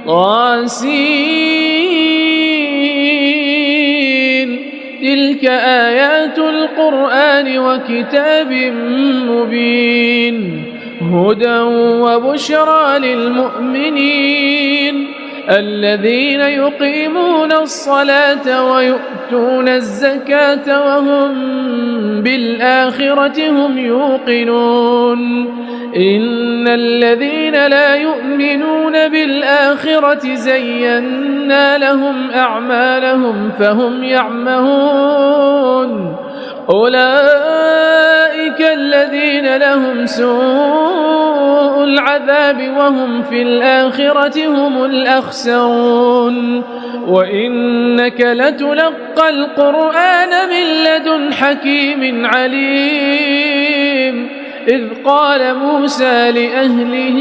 طاسين. تلك آيات القرآن وكتاب مبين، هدى وبشرى للمؤمنين الذين يقيمون الصلاة ويؤتون الزكاة وهم بالآخرة هم يوقنون. إن الذين لا يؤمنون بالآخرة زينا لهم أعمالهم فهم يعمهون. أولئك الذين لهم سوء العذاب وهم في الآخرة هم الأخسرون. وإنك لتلقى القرآن من لدن حكيم عليم. إذ قال موسى لأهله